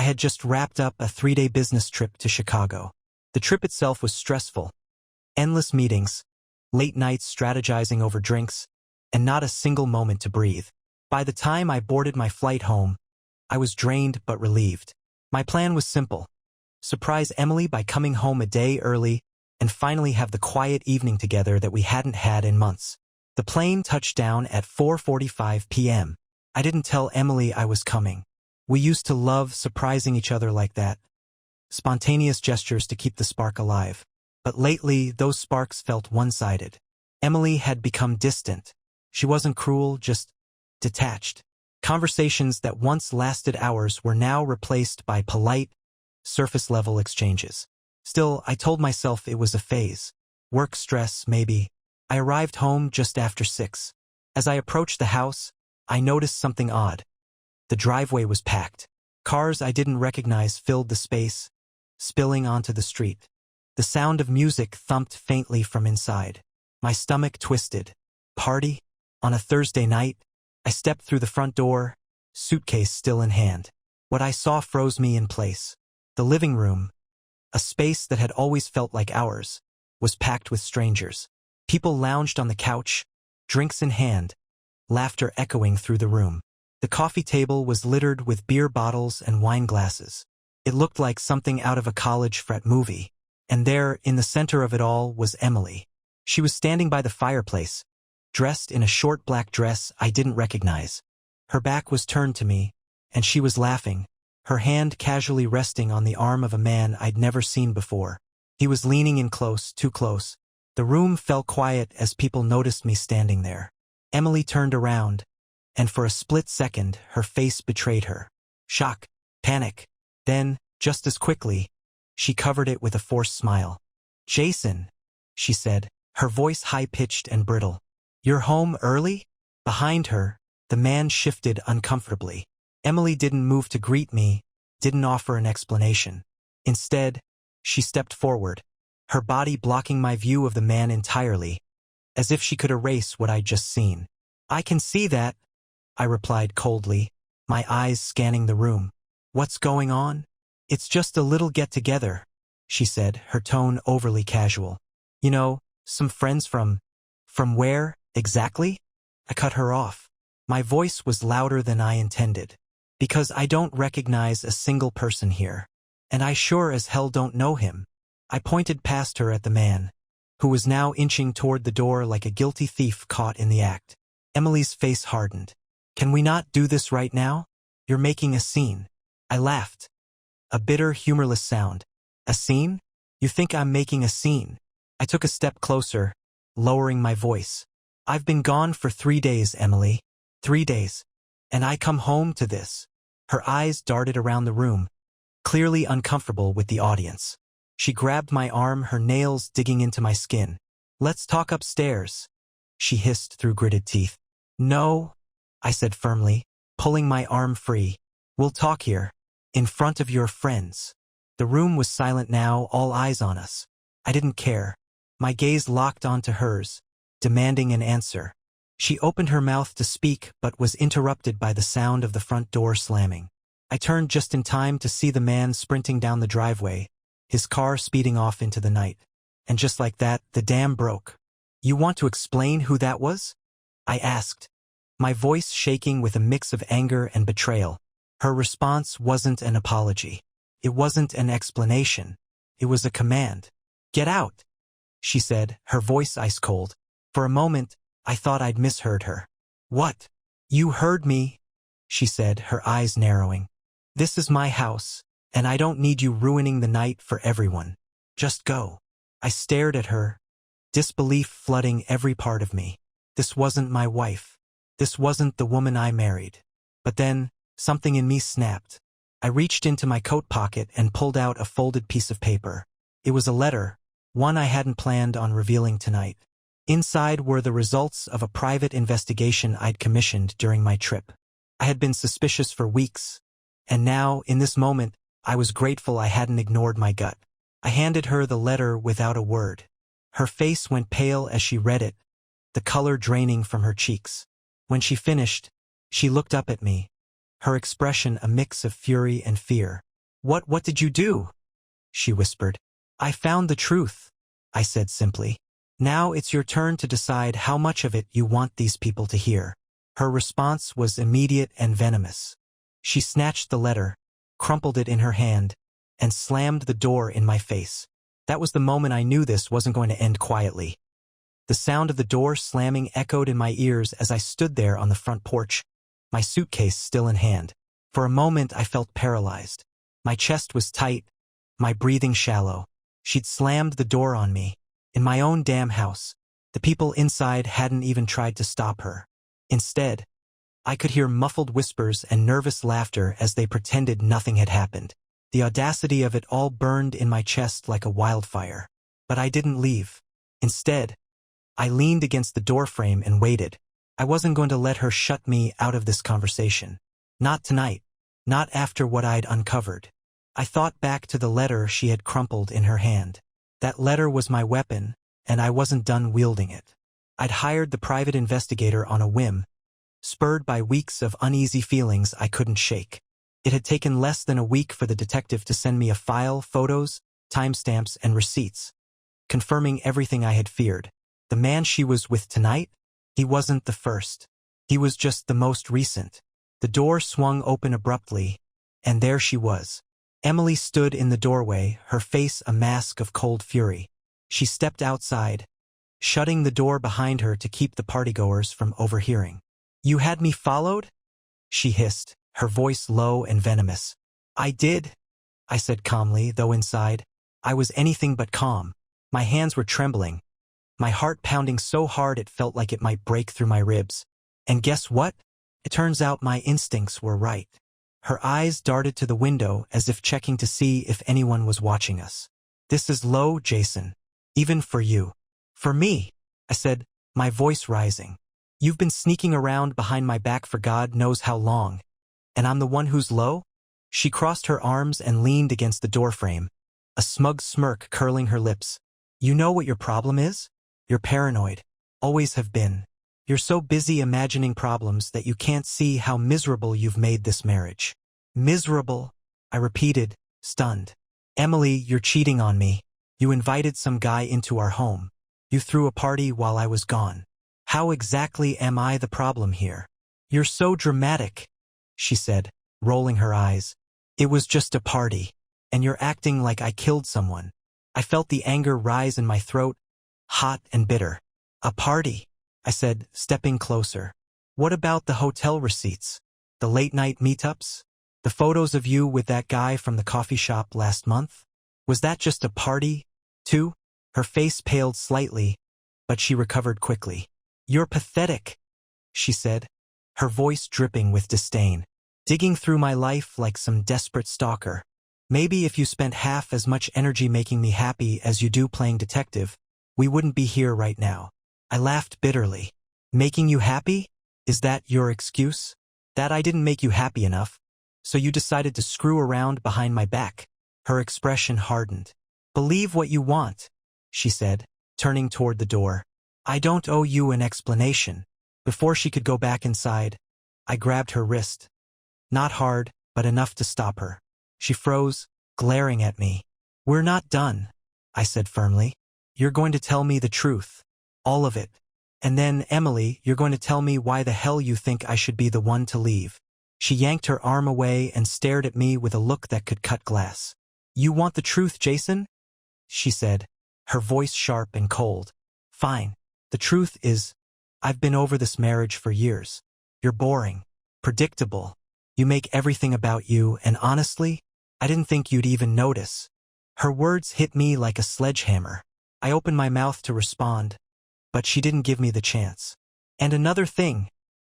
had just wrapped up a 3-day business trip to Chicago. The trip itself was stressful. Endless meetings, late nights strategizing over drinks, and not a single moment to breathe. By the time I boarded my flight home, I was drained but relieved. My plan was simple: surprise Emily by coming home a day early and finally have the quiet evening together that we hadn't had in months. The plane touched down at 4:45 p.m. I didn't tell Emily I was coming. We used to love surprising each other like that. Spontaneous gestures to keep the spark alive. But lately, those sparks felt one-sided. Emily had become distant. She wasn't cruel, just detached. Conversations that once lasted hours were now replaced by polite, surface-level exchanges. Still, I told myself it was a phase. Work stress, maybe. I arrived home just after 6. As I approached the house, I noticed something odd. The driveway was packed. Cars I didn't recognize filled the space, spilling onto the street. The sound of music thumped faintly from inside. My stomach twisted. Party? On a Thursday night? I stepped through the front door, suitcase still in hand. What I saw froze me in place. The living room, a space that had always felt like ours, was packed with strangers. People lounged on the couch, drinks in hand, laughter echoing through the room. The coffee table was littered with beer bottles and wine glasses. It looked like something out of a college frat movie. And there, in the center of it all, was Emily. She was standing by the fireplace, dressed in a short black dress I didn't recognize. Her back was turned to me, and she was laughing, her hand casually resting on the arm of a man I'd never seen before. He was leaning in close, too close. The room fell quiet as people noticed me standing there. Emily turned around, and for a split second, her face betrayed her. Shock, panic. Then, just as quickly, she covered it with a forced smile. "Jason," she said, her voice high-pitched and brittle. "You're home early?" Behind her, the man shifted uncomfortably. Emily didn't move to greet me, didn't offer an explanation. Instead, she stepped forward, her body blocking my view of the man entirely, as if she could erase what I'd just seen. "I can see that," I replied coldly, my eyes scanning the room. "What's going on?" "It's just a little get-together," she said, her tone overly casual. "You know, some friends from where, exactly?" I cut her off. My voice was louder than I intended. "Because I don't recognize a single person here. And I sure as hell don't know him." I pointed past her at the man, who was now inching toward the door like a guilty thief caught in the act. Emily's face hardened. "Can we not do this right now? You're making a scene." I laughed. A bitter, humorless sound. "A scene? You think I'm making a scene?" I took a step closer, lowering my voice. "I've been gone for 3 days, Emily. 3 days. And I come home to this." Her eyes darted around the room, clearly uncomfortable with the audience. She grabbed my arm, her nails digging into my skin. "Let's talk upstairs," she hissed through gritted teeth. "No," I said firmly, pulling my arm free. "We'll talk here, in front of your friends." The room was silent now, all eyes on us. I didn't care. My gaze locked onto hers, demanding an answer. She opened her mouth to speak, but was interrupted by the sound of the front door slamming. I turned just in time to see the man sprinting down the driveway, his car speeding off into the night. And just like that, the dam broke. "You want to explain who that was?" I asked, my voice shaking with a mix of anger and betrayal. Her response wasn't an apology. It wasn't an explanation. It was a command. "Get out," she said, her voice ice cold. For a moment, I thought I'd misheard her. "What?" "You heard me," she said, her eyes narrowing. "This is my house, and I don't need you ruining the night for everyone. Just go." I stared at her, disbelief flooding every part of me. This wasn't my wife. This wasn't the woman I married. But then, something in me snapped. I reached into my coat pocket and pulled out a folded piece of paper. It was a letter, one I hadn't planned on revealing tonight. Inside were the results of a private investigation I'd commissioned during my trip. I had been suspicious for weeks, and now, in this moment, I was grateful I hadn't ignored my gut. I handed her the letter without a word. Her face went pale as she read it, the color draining from her cheeks. When she finished, she looked up at me, her expression a mix of fury and fear. What did you do?" she whispered. "I found the truth," I said simply. "Now it's your turn to decide how much of it you want these people to hear." Her response was immediate and venomous. She snatched the letter, crumpled it in her hand, and slammed the door in my face. That was the moment I knew this wasn't going to end quietly. The sound of the door slamming echoed in my ears as I stood there on the front porch, my suitcase still in hand. For a moment I felt paralyzed. My chest was tight, my breathing shallow. She'd slammed the door on me, in my own damn house. The people inside hadn't even tried to stop her. Instead, I could hear muffled whispers and nervous laughter as they pretended nothing had happened. The audacity of it all burned in my chest like a wildfire. But I didn't leave. Instead, I leaned against the doorframe and waited. I wasn't going to let her shut me out of this conversation. Not tonight. Not after what I'd uncovered. I thought back to the letter she had crumpled in her hand. That letter was my weapon, and I wasn't done wielding it. I'd hired the private investigator on a whim, spurred by weeks of uneasy feelings I couldn't shake. It had taken less than a week for the detective to send me a file, photos, timestamps, and receipts, confirming everything I had feared. The man she was with tonight? He wasn't the first. He was just the most recent. The door swung open abruptly, and there she was. Emily stood in the doorway, her face a mask of cold fury. She stepped outside, shutting the door behind her to keep the partygoers from overhearing. "You had me followed?" she hissed, her voice low and venomous. "I did," I said calmly, though inside, I was anything but calm. My hands were trembling, my heart pounding so hard it felt like it might break through my ribs. And guess what? It turns out my instincts were right. Her eyes darted to the window as if checking to see if anyone was watching us. "This is low, Jason. Even for you." "For me," I said, my voice rising. "You've been sneaking around behind my back for God knows how long. And I'm the one who's low?" She crossed her arms and leaned against the doorframe, a smug smirk curling her lips. "You know what your problem is? You're paranoid. Always have been. You're so busy imagining problems that you can't see how miserable you've made this marriage." "Miserable?" I repeated, stunned. "Emily, you're cheating on me. You invited some guy into our home. You threw a party while I was gone. How exactly am I the problem here?" "You're so dramatic," she said, rolling her eyes. "It was just a party, and you're acting like I killed someone." I felt the anger rise in my throat, hot and bitter. "A party?" I said, stepping closer. "What about the hotel receipts? The late-night meetups? The photos of you with that guy from the coffee shop last month? Was that just a party, too?" Her face paled slightly, but she recovered quickly. "You're pathetic," she said, her voice dripping with disdain. "Digging through my life like some desperate stalker. Maybe if you spent half as much energy making me happy as you do playing detective, we wouldn't be here right now." I laughed bitterly. "Making you happy? Is that your excuse? That I didn't make you happy enough, so you decided to screw around behind my back?" Her expression hardened. "Believe what you want," she said, turning toward the door. "I don't owe you an explanation." Before she could go back inside, I grabbed her wrist. Not hard, but enough to stop her. She froze, glaring at me. "We're not done," I said firmly. "You're going to tell me the truth. All of it. And then, Emily, you're going to tell me why the hell you think I should be the one to leave." She yanked her arm away and stared at me with a look that could cut glass. "You want the truth, Jason?" she said, her voice sharp and cold. "Fine. The truth is, I've been over this marriage for years. You're boring. Predictable. You make everything about you, and honestly, I didn't think you'd even notice." Her words hit me like a sledgehammer. I opened my mouth to respond, but she didn't give me the chance. "And another thing,"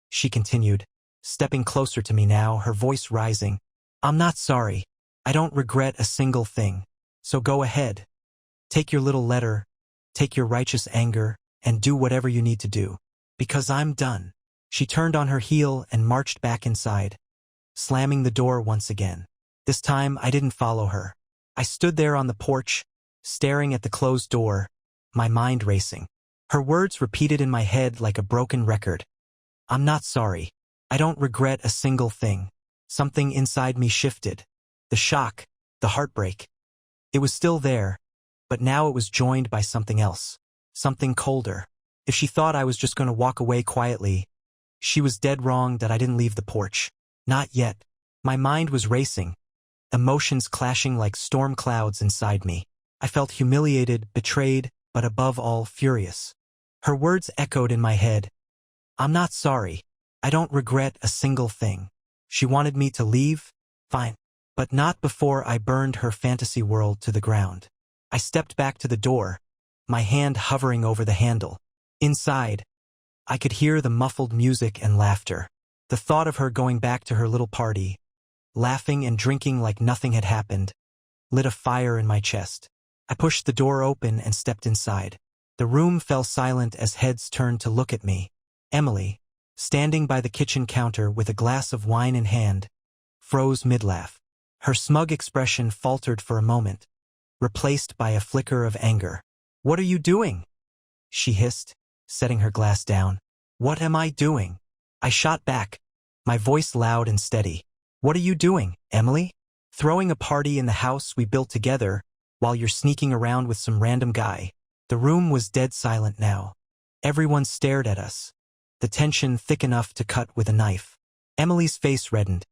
she continued, stepping closer to me now, her voice rising. "I'm not sorry. I don't regret a single thing. So go ahead. Take your little letter, take your righteous anger, and do whatever you need to do. Because I'm done." She turned on her heel and marched back inside, slamming the door once again. This time I didn't follow her. I stood there on the porch, staring at the closed door, my mind racing. Her words repeated in my head like a broken record. "I'm not sorry. I don't regret a single thing." Something inside me shifted. The shock, the heartbreak. It was still there, but now it was joined by something else, something colder. If she thought I was just going to walk away quietly, she was dead wrong that I didn't leave the porch. Not yet. My mind was racing, emotions clashing like storm clouds inside me. I felt humiliated, betrayed, but above all, furious. Her words echoed in my head. I'm not sorry. I don't regret a single thing. She wanted me to leave? Fine. But not before I burned her fantasy world to the ground. I stepped back to the door, my hand hovering over the handle. Inside, I could hear the muffled music and laughter. The thought of her going back to her little party, laughing and drinking like nothing had happened, lit a fire in my chest. I pushed the door open and stepped inside. The room fell silent as heads turned to look at me. Emily, standing by the kitchen counter with a glass of wine in hand, froze mid-laugh. Her smug expression faltered for a moment, replaced by a flicker of anger. "What are you doing?" she hissed, setting her glass down. "What am I doing?" I shot back, my voice loud and steady. "What are you doing, Emily? Throwing a party in the house we built together while you're sneaking around with some random guy?" The room was dead silent now. Everyone stared at us, the tension thick enough to cut with a knife. Emily's face reddened,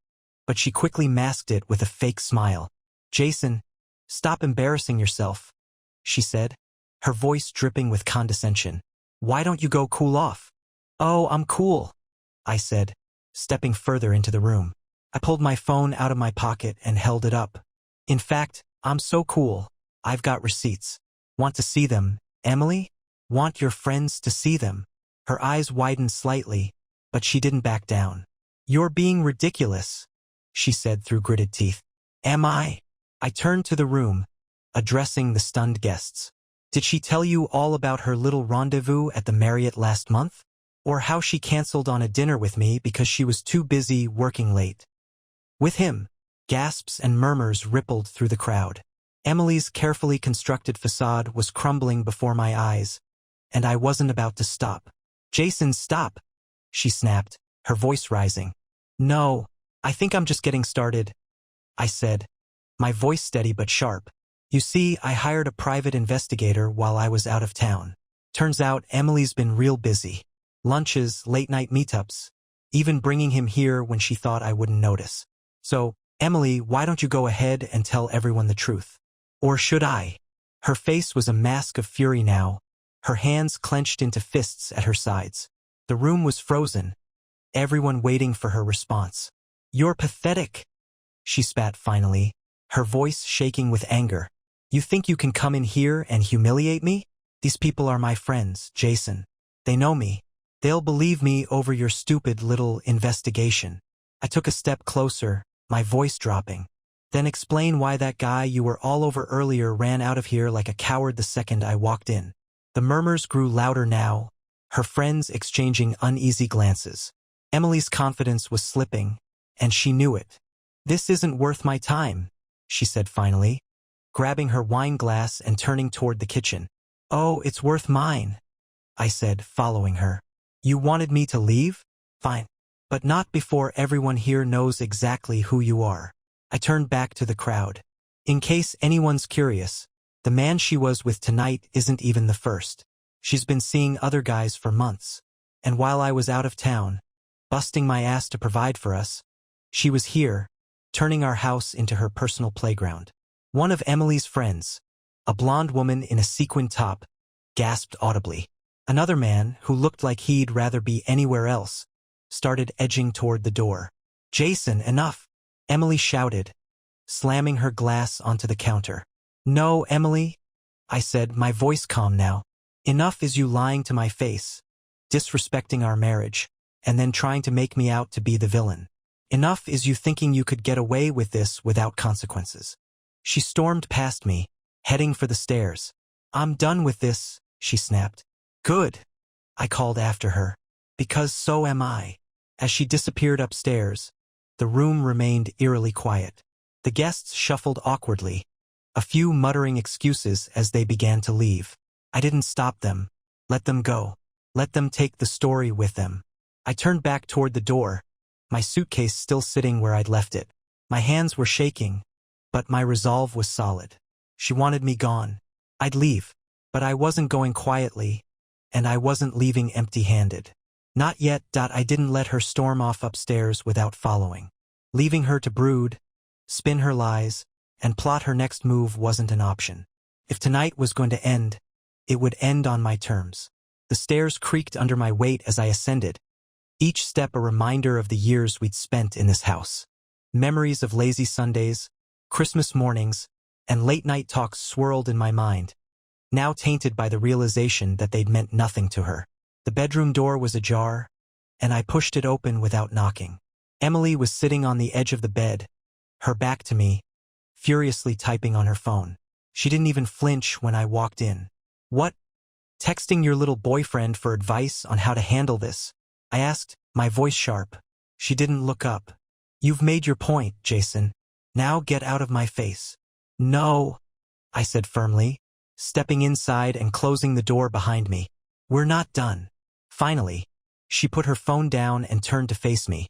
but she quickly masked it with a fake smile. "Jason, stop embarrassing yourself," she said, her voice dripping with condescension. "Why don't you go cool off?" "Oh, I'm cool," I said, stepping further into the room. I pulled my phone out of my pocket and held it up. "In fact, I'm so cool. I've got receipts. Want to see them, Emily? Want your friends to see them?" Her eyes widened slightly, but she didn't back down. "You're being ridiculous," she said through gritted teeth. "Am I?" I turned to the room, addressing the stunned guests. "Did she tell you all about her little rendezvous at the Marriott last month? Or how she canceled on a dinner with me because she was too busy working late?" "With him." Gasps and murmurs rippled through the crowd. Emily's carefully constructed facade was crumbling before my eyes, and I wasn't about to stop. "Jason, stop," she snapped, her voice rising. "No, I think I'm just getting started," I said, my voice steady but sharp. "You see, I hired a private investigator while I was out of town. Turns out Emily's been real busy. Lunches, late-night meetups, even bringing him here when she thought I wouldn't notice. So, Emily, why don't you go ahead and tell everyone the truth? Or should I?" Her face was a mask of fury now, her hands clenched into fists at her sides. The room was frozen, everyone waiting for her response. "You're pathetic," she spat finally, her voice shaking with anger. "You think you can come in here and humiliate me? These people are my friends, Jason. They know me. They'll believe me over your stupid little investigation." I took a step closer, my voice dropping. "Then explain why that guy you were all over earlier ran out of here like a coward the second I walked in." The murmurs grew louder now, her friends exchanging uneasy glances. Emily's confidence was slipping, and she knew it. "This isn't worth my time," she said finally, grabbing her wine glass and turning toward the kitchen. "Oh, it's worth mine," I said, following her. "You wanted me to leave? Fine. But not before everyone here knows exactly who you are." I turned back to the crowd. "In case anyone's curious, the man she was with tonight isn't even the first. She's been seeing other guys for months. And while I was out of town, busting my ass to provide for us, she was here, turning our house into her personal playground." One of Emily's friends, a blonde woman in a sequin top, gasped audibly. Another man, who looked like he'd rather be anywhere else, started edging toward the door. "Jason, enough!" Emily shouted, slamming her glass onto the counter. "No, Emily," I said, my voice calm now. "Enough is you lying to my face, disrespecting our marriage, and then trying to make me out to be the villain. Enough is you thinking you could get away with this without consequences." She stormed past me, heading for the stairs. "I'm done with this," she snapped. "Good," I called after her, "because so am I." As she disappeared upstairs, the room remained eerily quiet. The guests shuffled awkwardly, a few muttering excuses as they began to leave. I didn't stop them. Let them go. Let them take the story with them. I turned back toward the door, my suitcase still sitting where I'd left it. My hands were shaking, But my resolve was solid. She wanted me gone. I'd leave. But I wasn't going quietly, and I wasn't leaving empty-handed. Not yet. I didn't let her storm off upstairs without following. Leaving her to brood, spin her lies, and plot her next move wasn't an option. If tonight was going to end, it would end on my terms. The stairs creaked under my weight as I ascended, each step a reminder of the years we'd spent in this house. Memories of lazy Sundays, Christmas mornings, and late-night talks swirled in my mind, now tainted by the realization that they'd meant nothing to her. The bedroom door was ajar, and I pushed it open without knocking. Emily was sitting on the edge of the bed, her back to me, furiously typing on her phone. She didn't even flinch when I walked in. "What? Texting your little boyfriend for advice on how to handle this?" I asked, my voice sharp. She didn't look up. "You've made your point, Jason. Now get out of my face." "No," I said firmly, stepping inside and closing the door behind me. "We're not done." Finally, she put her phone down and turned to face me,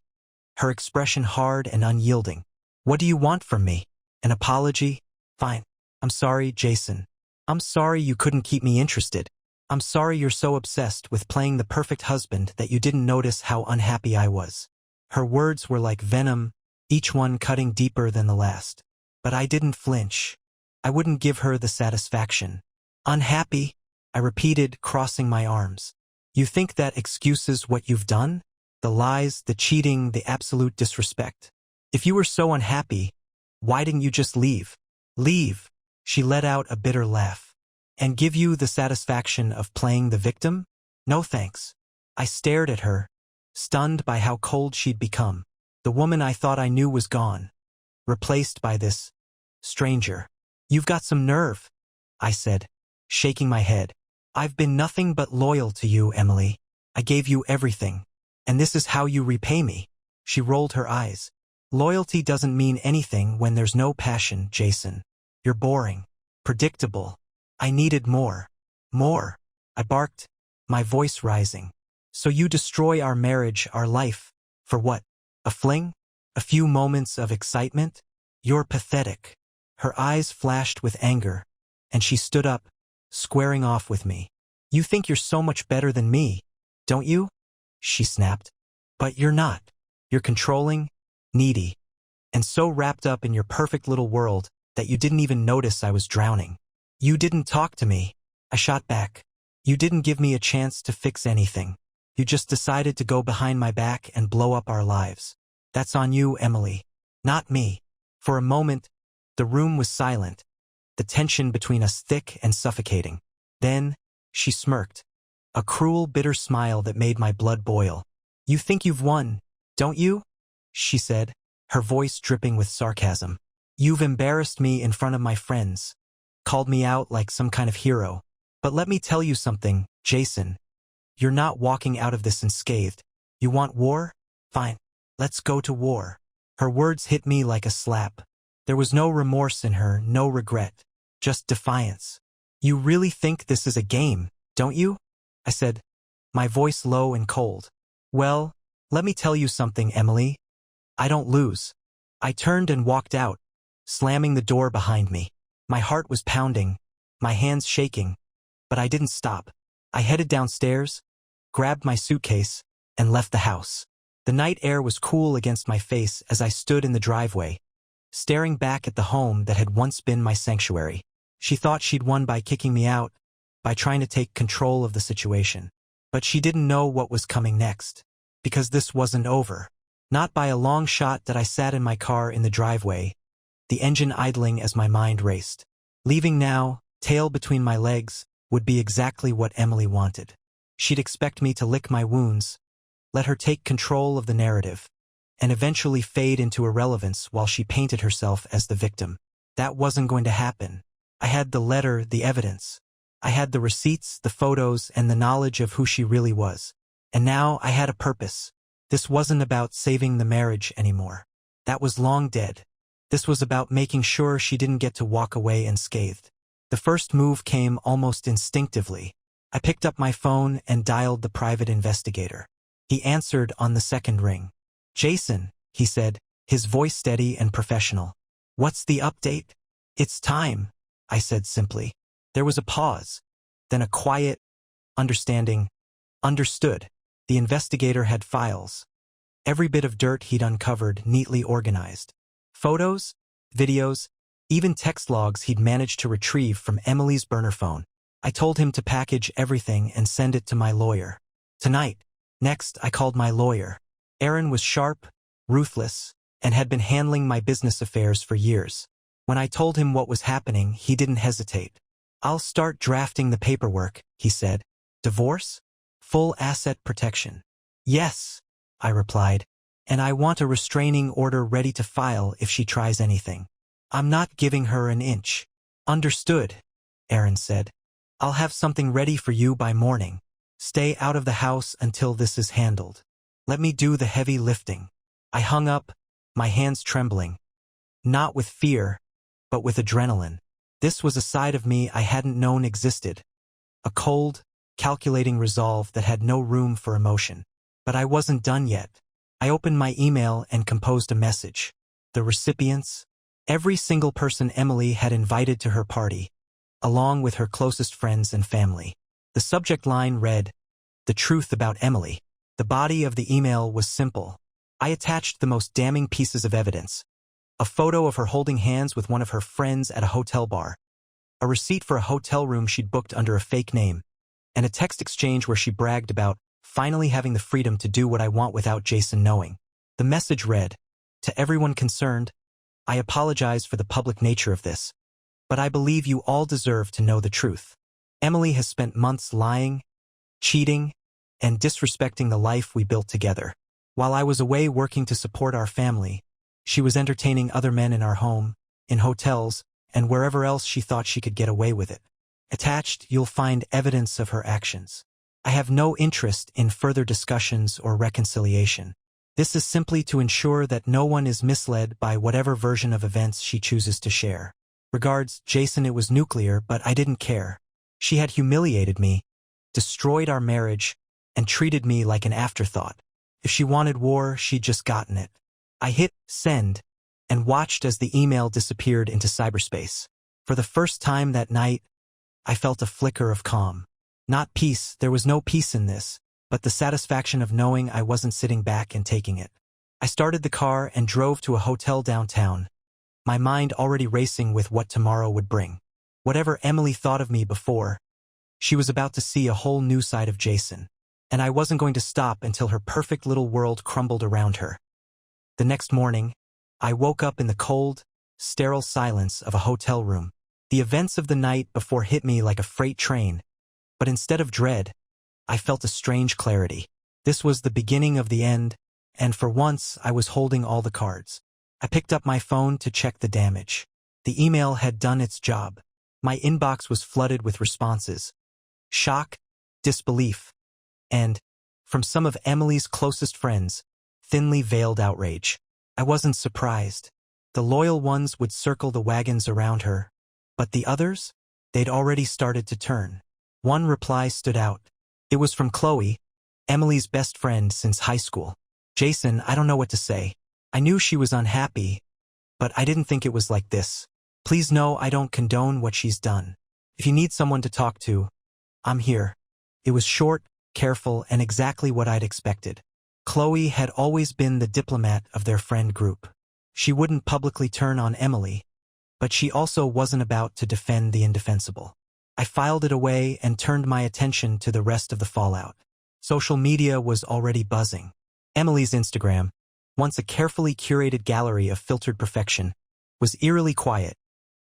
her expression hard and unyielding. "What do you want from me? An apology? Fine. I'm sorry, Jason. I'm sorry you couldn't keep me interested. I'm sorry you're so obsessed with playing the perfect husband that you didn't notice how unhappy I was." Her words were like venom, each one cutting deeper than the last. But I didn't flinch. I wouldn't give her the satisfaction. "Unhappy?" I repeated, crossing my arms. "You think that excuses what you've done? The lies, the cheating, the absolute disrespect. If you were so unhappy, why didn't you just leave?" "Leave?" She let out a bitter laugh. "And give you the satisfaction of playing the victim? No thanks." I stared at her, stunned by how cold she'd become. The woman I thought I knew was gone, replaced by this stranger. "You've got some nerve," I said, shaking my head. "I've been nothing but loyal to you, Emily. I gave you everything. And this is how you repay me." She rolled her eyes. "Loyalty doesn't mean anything when there's no passion, Jason. You're boring, predictable. I needed more." "More?" I barked, my voice rising. "So you destroy our marriage, our life, for what? A fling? A few moments of excitement? You're pathetic." Her eyes flashed with anger, and she stood up, squaring off with me. "You think you're so much better than me, don't you?" she snapped. "But you're not. You're controlling, needy, and so wrapped up in your perfect little world that you didn't even notice I was drowning." "You didn't talk to me," I shot back. "You didn't give me a chance to fix anything. You just decided to go behind my back and blow up our lives. That's on you, Emily, not me." For a moment, the room was silent, the tension between us thick and suffocating. Then, she smirked, a cruel, bitter smile that made my blood boil. "You think you've won, don't you?" she said, her voice dripping with sarcasm. "You've embarrassed me in front of my friends, called me out like some kind of hero. But let me tell you something, Jason. You're not walking out of this unscathed. You want war? Fine. Let's go to war." Her words hit me like a slap. There was no remorse in her, no regret, just defiance. "You really think this is a game, don't you?" I said, my voice low and cold. "Well, let me tell you something, Emily. I don't lose." I turned and walked out, slamming the door behind me. My heart was pounding, my hands shaking, but I didn't stop. I headed downstairs, grabbed my suitcase, and left the house. The night air was cool against my face as I stood in the driveway, staring back at the home that had once been my sanctuary. She thought she'd won by kicking me out, by trying to take control of the situation. But she didn't know what was coming next, because this wasn't over. Not by a long shot that I sat in my car in the driveway, the engine idling as my mind raced. Leaving now, tail between my legs, would be exactly what Emily wanted. She'd expect me to lick my wounds, let her take control of the narrative, and eventually fade into irrelevance while she painted herself as the victim. That wasn't going to happen. I had the letter, the evidence. I had the receipts, the photos, and the knowledge of who she really was. And now I had a purpose. This wasn't about saving the marriage anymore. That was long dead. This was about making sure she didn't get to walk away unscathed. The first move came almost instinctively. I picked up my phone and dialed the private investigator. He answered on the second ring. "Jason," he said, his voice steady and professional. What's the update? It's time, I said simply. There was a pause, then a quiet, understanding, understood. The investigator had files. Every bit of dirt he'd uncovered neatly organized. Photos, videos, even text logs he'd managed to retrieve from Emily's burner phone. I told him to package everything and send it to my lawyer. Tonight. Next, I called my lawyer. Aaron was sharp, ruthless, and had been handling my business affairs for years. When I told him what was happening, he didn't hesitate. I'll start drafting the paperwork, he said. Divorce? Full asset protection. Yes, I replied, and I want a restraining order ready to file if she tries anything. I'm not giving her an inch. Understood, Aaron said. I'll have something ready for you by morning. Stay out of the house until this is handled. Let me do the heavy lifting. I hung up, my hands trembling. Not with fear, but with adrenaline. This was a side of me I hadn't known existed. A cold, calculating resolve that had no room for emotion. But I wasn't done yet. I opened my email and composed a message. The recipients, every single person Emily had invited to her party, along with her closest friends and family. The subject line read, "The truth about Emily." The body of the email was simple. I attached the most damning pieces of evidence. A photo of her holding hands with one of her friends at a hotel bar, a receipt for a hotel room she'd booked under a fake name, and a text exchange where she bragged about finally having the freedom to do what I want without Jason knowing. The message read, "To everyone concerned, I apologize for the public nature of this, but I believe you all deserve to know the truth. Emily has spent months lying, cheating, and disrespecting the life we built together. While I was away working to support our family, she was entertaining other men in our home, in hotels, and wherever else she thought she could get away with it. Attached, you'll find evidence of her actions. I have no interest in further discussions or reconciliation. This is simply to ensure that no one is misled by whatever version of events she chooses to share. Regards, Jason." It was nuclear, but I didn't care. She had humiliated me, destroyed our marriage, and treated me like an afterthought. If she wanted war, she'd just gotten it. I hit send and watched as the email disappeared into cyberspace. For the first time that night, I felt a flicker of calm. Not peace, there was no peace in this, but the satisfaction of knowing I wasn't sitting back and taking it. I started the car and drove to a hotel downtown, my mind already racing with what tomorrow would bring. Whatever Emily thought of me before, she was about to see a whole new side of Jason, and I wasn't going to stop until her perfect little world crumbled around her. The next morning, I woke up in the cold, sterile silence of a hotel room. The events of the night before hit me like a freight train, but instead of dread, I felt a strange clarity. This was the beginning of the end, and for once I was holding all the cards. I picked up my phone to check the damage. The email had done its job. My inbox was flooded with responses. Shock, disbelief, and, from some of Emily's closest friends, thinly veiled outrage. I wasn't surprised. The loyal ones would circle the wagons around her, but the others? They'd already started to turn. One reply stood out. It was from Chloe, Emily's best friend since high school. "Jason, I don't know what to say. I knew she was unhappy, but I didn't think it was like this. Please know I don't condone what she's done. If you need someone to talk to, I'm here." It was short, careful, and exactly what I'd expected. Chloe had always been the diplomat of their friend group. She wouldn't publicly turn on Emily, but she also wasn't about to defend the indefensible. I filed it away and turned my attention to the rest of the fallout. Social media was already buzzing. Emily's Instagram, once a carefully curated gallery of filtered perfection, was eerily quiet.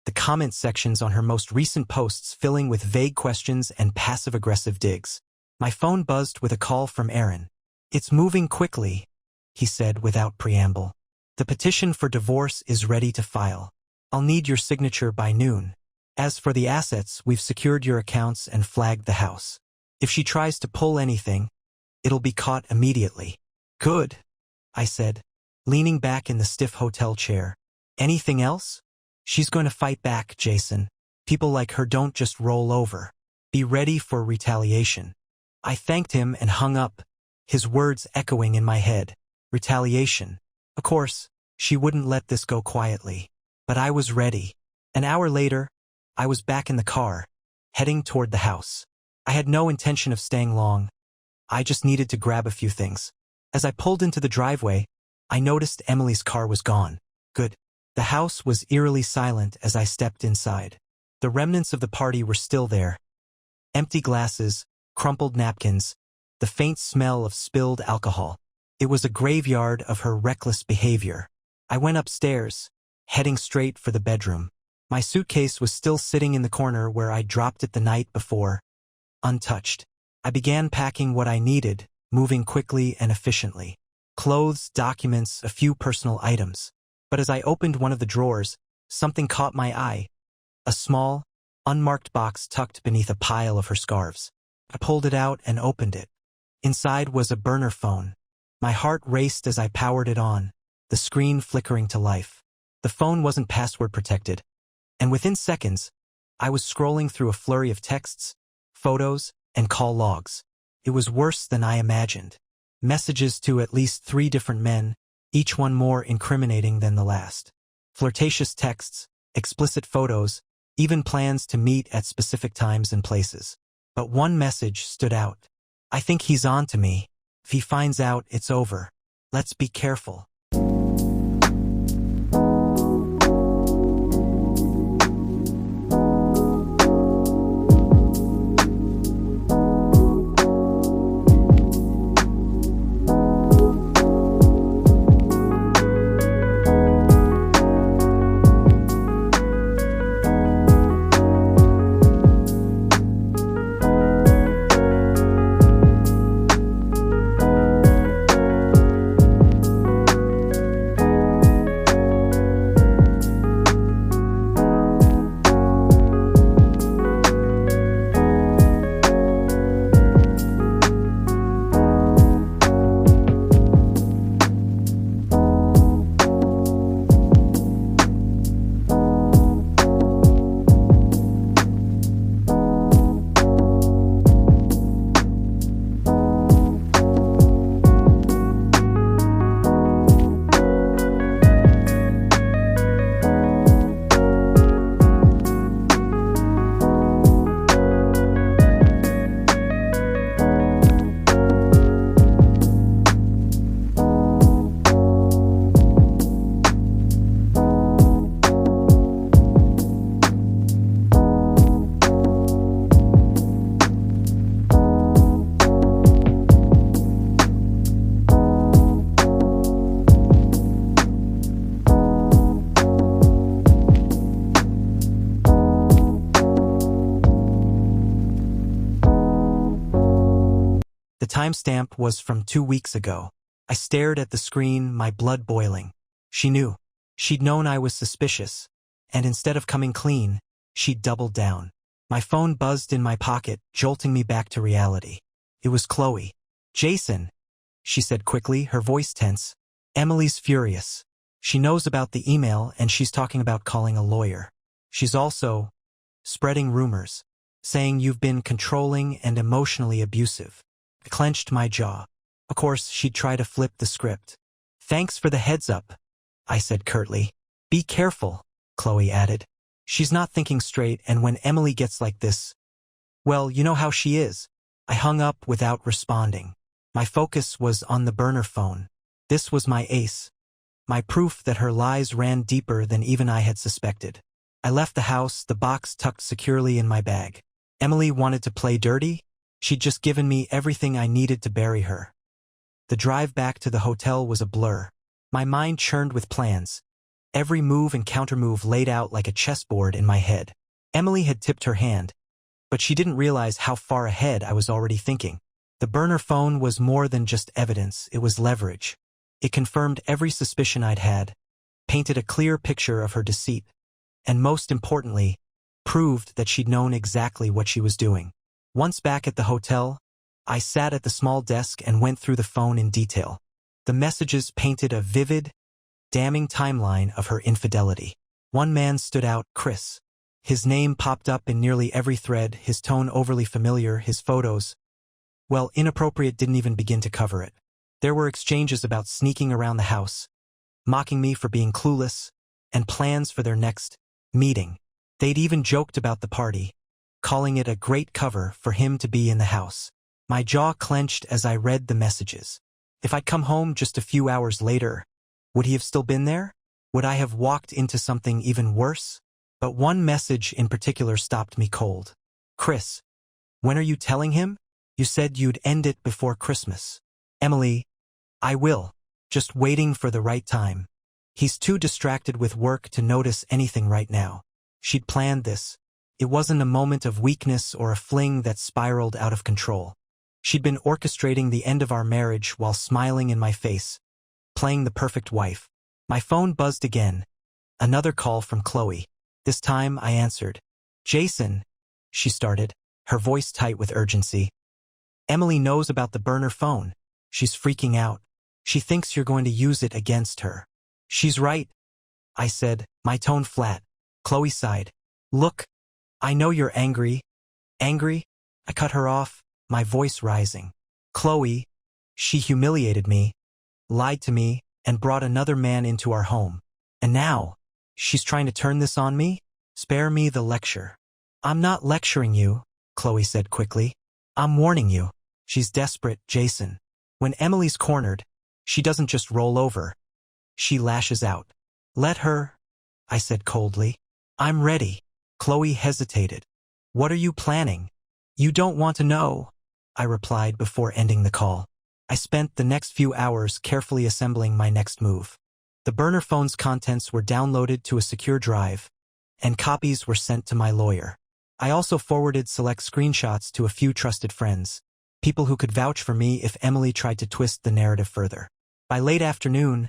The comment sections on her most recent posts filling with vague questions and passive-aggressive digs. My phone buzzed with a call from Aaron. "It's moving quickly," he said without preamble. "The petition for divorce is ready to file. I'll need your signature by noon. As for the assets, we've secured your accounts and flagged the house. If she tries to pull anything, it'll be caught immediately." "Good," I said, leaning back in the stiff hotel chair. "Anything else?" "She's going to fight back, Jason. People like her don't just roll over. Be ready for retaliation." I thanked him and hung up, his words echoing in my head. Retaliation. Of course, she wouldn't let this go quietly. But I was ready. An hour later, I was back in the car, heading toward the house. I had no intention of staying long. I just needed to grab a few things. As I pulled into the driveway, I noticed Emily's car was gone. Good. The house was eerily silent as I stepped inside. The remnants of the party were still there. Empty glasses, crumpled napkins, the faint smell of spilled alcohol. It was a graveyard of her reckless behavior. I went upstairs, heading straight for the bedroom. My suitcase was still sitting in the corner where I dropped it the night before, untouched. I began packing what I needed, moving quickly and efficiently. Clothes, documents, a few personal items. But as I opened one of the drawers, something caught my eye. A small, unmarked box tucked beneath a pile of her scarves. I pulled it out and opened it. Inside was a burner phone. My heart raced as I powered it on, the screen flickering to life. The phone wasn't password protected, and within seconds, I was scrolling through a flurry of texts, photos, and call logs. It was worse than I imagined. Messages to at least 3 different men, each one more incriminating than the last. Flirtatious texts, explicit photos, even plans to meet at specific times and places. But one message stood out. "I think he's on to me. If he finds out, it's over. Let's be careful." The timestamp was from 2 weeks ago. I stared at the screen, my blood boiling. She knew. She'd known I was suspicious. And instead of coming clean, she'd doubled down. My phone buzzed in my pocket, jolting me back to reality. It was Chloe. "Jason," she said quickly, her voice tense. "Emily's furious. She knows about the email and she's talking about calling a lawyer. She's also spreading rumors, saying you've been controlling and emotionally abusive." I clenched my jaw. Of course, she'd try to flip the script. "Thanks for the heads up," I said curtly. "Be careful," Chloe added. "She's not thinking straight, and when Emily gets like this, well, you know how she is." I hung up without responding. My focus was on the burner phone. This was my ace. My proof that her lies ran deeper than even I had suspected. I left the house, the box tucked securely in my bag. Emily wanted to play dirty? She'd just given me everything I needed to bury her. The drive back to the hotel was a blur. My mind churned with plans. Every move and countermove laid out like a chessboard in my head. Emily had tipped her hand, but she didn't realize how far ahead I was already thinking. The burner phone was more than just evidence, it was leverage. It confirmed every suspicion I'd had, painted a clear picture of her deceit, and most importantly, proved that she'd known exactly what she was doing. Once back at the hotel, I sat at the small desk and went through the phone in detail. The messages painted a vivid, damning timeline of her infidelity. One man stood out, Chris. His name popped up in nearly every thread, his tone overly familiar, his photos, well, inappropriate didn't even begin to cover it. There were exchanges about sneaking around the house, mocking me for being clueless, and plans for their next meeting. They'd even joked about the party, calling it a great cover for him to be in the house. My jaw clenched as I read the messages. If I'd come home just a few hours later, would he have still been there? Would I have walked into something even worse? But one message in particular stopped me cold. Chris, when are you telling him? You said you'd end it before Christmas. Emily, I will. Just waiting for the right time. He's too distracted with work to notice anything right now. She'd planned this. It wasn't a moment of weakness or a fling that spiraled out of control. She'd been orchestrating the end of our marriage while smiling in my face, playing the perfect wife. My phone buzzed again. Another call from Chloe. This time I answered. Jason, she started, her voice tight with urgency. Emily knows about the burner phone. She's freaking out. She thinks you're going to use it against her. She's right, I said, my tone flat. Chloe sighed. Look, I know you're angry. Angry? I cut her off, my voice rising. Chloe, she humiliated me, lied to me, and brought another man into our home. And now, she's trying to turn this on me? Spare me the lecture. I'm not lecturing you, Chloe said quickly. I'm warning you. She's desperate, Jason. When Emily's cornered, she doesn't just roll over. She lashes out. Let her, I said coldly. I'm ready. Chloe hesitated. What are you planning? You don't want to know, I replied before ending the call. I spent the next few hours carefully assembling my next move. The burner phone's contents were downloaded to a secure drive, and copies were sent to my lawyer. I also forwarded select screenshots to a few trusted friends, people who could vouch for me if Emily tried to twist the narrative further. By late afternoon,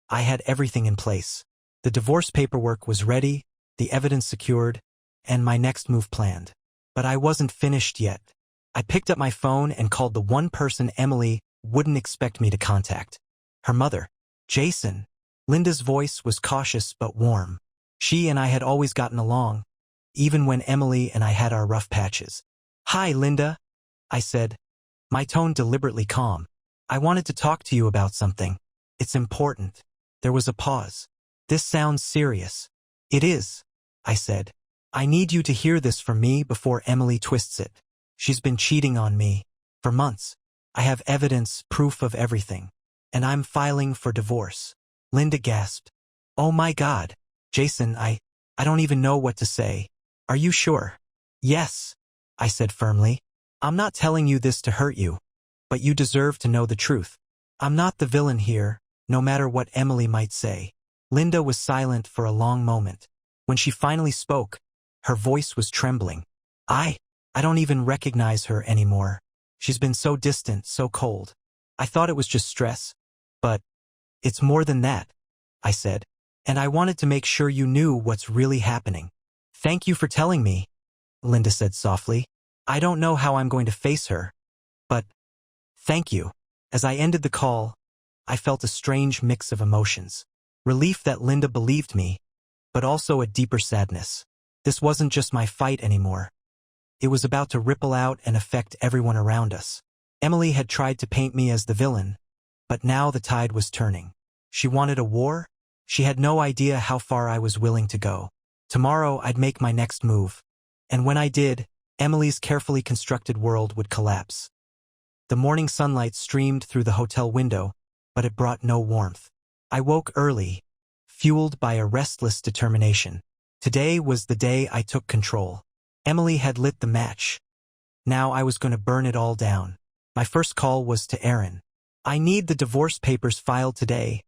I had everything in place. The divorce paperwork was ready, the evidence secured, and my next move planned. But I wasn't finished yet. I picked up my phone and called the one person Emily wouldn't expect me to contact. Her mother, Jason. Linda's voice was cautious but warm. She and I had always gotten along, even when Emily and I had our rough patches. Hi, Linda, I said, my tone deliberately calm. I wanted to talk to you about something. It's important. There was a pause. This sounds serious. It is, I said. I need you to hear this from me before Emily twists it. She's been cheating on me for months. I have evidence, proof of everything. And I'm filing for divorce. Linda gasped. Oh my God. Jason, I don't even know what to say. Are you sure? Yes, I said firmly. I'm not telling you this to hurt you, but you deserve to know the truth. I'm not the villain here, no matter what Emily might say. Linda was silent for a long moment. When she finally spoke, her voice was trembling. I don't even recognize her anymore. She's been so distant, so cold. I thought it was just stress. But it's more than that, I said. And I wanted to make sure you knew what's really happening. Thank you for telling me, Linda said softly. I don't know how I'm going to face her, but thank you. As I ended the call, I felt a strange mix of emotions. Relief that Linda believed me, but also a deeper sadness. This wasn't just my fight anymore. It was about to ripple out and affect everyone around us. Emily had tried to paint me as the villain, but now the tide was turning. She wanted a war? She had no idea how far I was willing to go. Tomorrow I'd make my next move. And when I did, Emily's carefully constructed world would collapse. The morning sunlight streamed through the hotel window, but it brought no warmth. I woke early, fueled by a restless determination. Today was the day I took control. Emily had lit the match. Now I was going to burn it all down. My first call was to Aaron. I need the divorce papers filed today,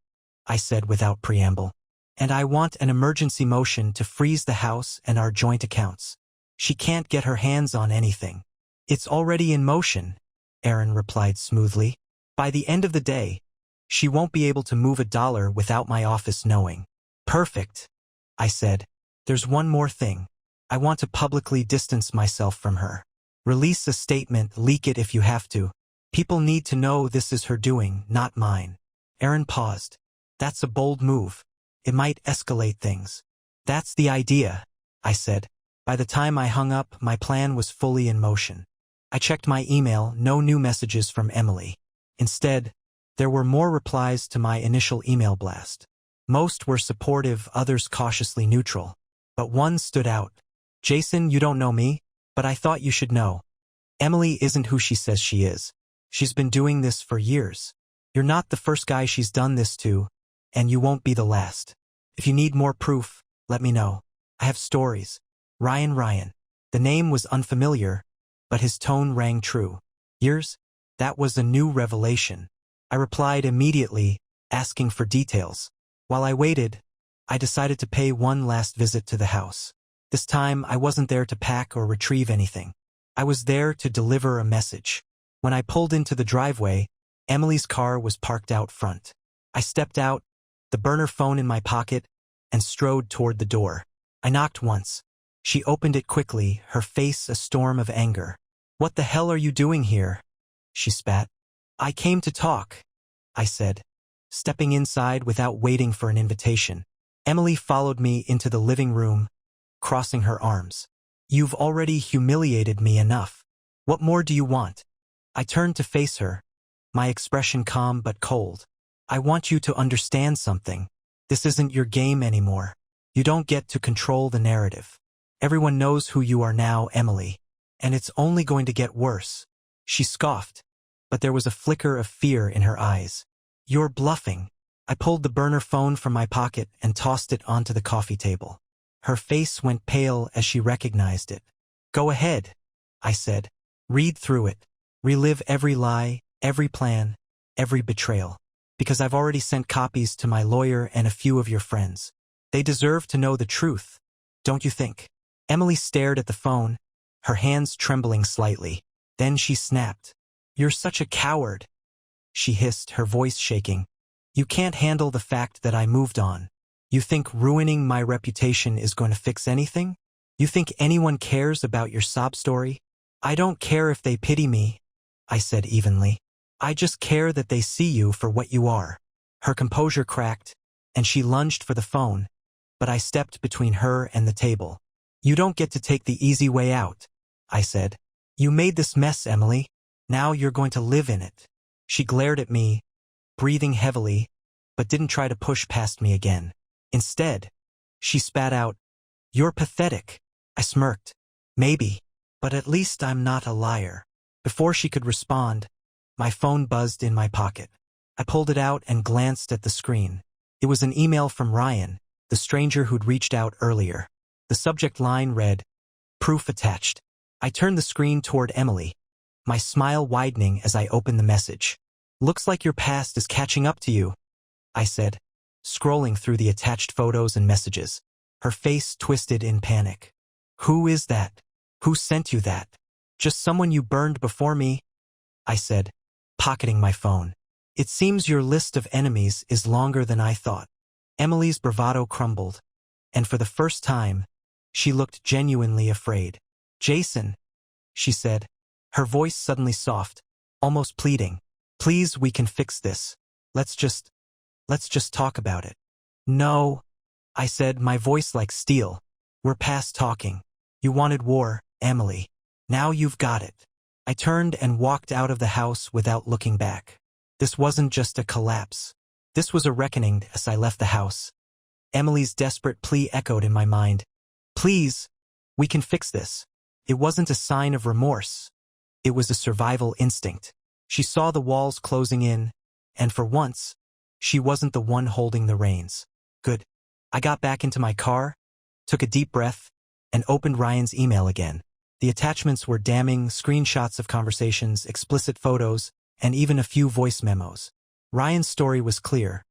I said without preamble. And I want an emergency motion to freeze the house and our joint accounts. She can't get her hands on anything. It's already in motion, Aaron replied smoothly. By the end of the day, she won't be able to move $1 without my office knowing. Perfect, I said. There's one more thing. I want to publicly distance myself from her. Release a statement, leak it if you have to. People need to know this is her doing, not mine. Aaron paused. That's a bold move. It might escalate things. That's the idea, I said. By the time I hung up, my plan was fully in motion. I checked my email, no new messages from Emily. Instead, there were more replies to my initial email blast. Most were supportive, others cautiously neutral. But one stood out. "Jason, you don't know me, but I thought you should know. Emily isn't who she says she is. She's been doing this for years. You're not the first guy she's done this to, and you won't be the last. If you need more proof, let me know. I have stories." Ryan. The name was unfamiliar, but his tone rang true. "Years?" That was a new revelation. I replied immediately, asking for details. While I waited, I decided to pay one last visit to the house. This time, I wasn't there to pack or retrieve anything. I was there to deliver a message. When I pulled into the driveway, Emily's car was parked out front. I stepped out, the burner phone in my pocket, and strode toward the door. I knocked once. She opened it quickly, her face a storm of anger. "What the hell are you doing here?" she spat. "I came to talk," I said, stepping inside without waiting for an invitation. Emily followed me into the living room, crossing her arms. "You've already humiliated me enough. What more do you want?" I turned to face her, my expression calm but cold. "I want you to understand something. This isn't your game anymore. You don't get to control the narrative. Everyone knows who you are now, Emily, and it's only going to get worse." She scoffed, but there was a flicker of fear in her eyes. "You're bluffing." I pulled the burner phone from my pocket and tossed it onto the coffee table. Her face went pale as she recognized it. "Go ahead," I said. "Read through it. Relive every lie, every plan, every betrayal. Because I've already sent copies to my lawyer and a few of your friends. They deserve to know the truth, don't you think?" Emily stared at the phone, her hands trembling slightly. Then she snapped. "You're such a coward," she hissed, her voice shaking. "You can't handle the fact that I moved on. You think ruining my reputation is going to fix anything? You think anyone cares about your sob story?" "I don't care if they pity me," I said evenly. "I just care that they see you for what you are." Her composure cracked, and she lunged for the phone, but I stepped between her and the table. "You don't get to take the easy way out," I said. "You made this mess, Emily. Now you're going to live in it." She glared at me, breathing heavily, but didn't try to push past me again. Instead, she spat out, "You're pathetic." I smirked. "Maybe, but at least I'm not a liar." Before she could respond, my phone buzzed in my pocket. I pulled it out and glanced at the screen. It was an email from Ryan, the stranger who'd reached out earlier. The subject line read, "Proof attached." I turned the screen toward Emily, my smile widening as I opened the message. "Looks like your past is catching up to you," I said, scrolling through the attached photos and messages. Her face twisted in panic. "Who is that? Who sent you that?" "Just someone you burned before me," I said, pocketing my phone. "It seems your list of enemies is longer than I thought." Emily's bravado crumbled, and for the first time, she looked genuinely afraid. "Jason," she said, her voice suddenly soft, almost pleading. "Please, we can fix this. Let's just talk about it." "No," I said, my voice like steel. "We're past talking. You wanted war, Emily. Now you've got it." I turned and walked out of the house without looking back. This wasn't just a collapse. This was a reckoning as I left the house. Emily's desperate plea echoed in my mind. "Please, we can fix this." It wasn't a sign of remorse. It was a survival instinct. She saw the walls closing in, and for once, she wasn't the one holding the reins. Good. I got back into my car, took a deep breath, and opened Ryan's email again. The attachments were damning, screenshots of conversations, explicit photos, and even a few voice memos. Ryan's story was clear.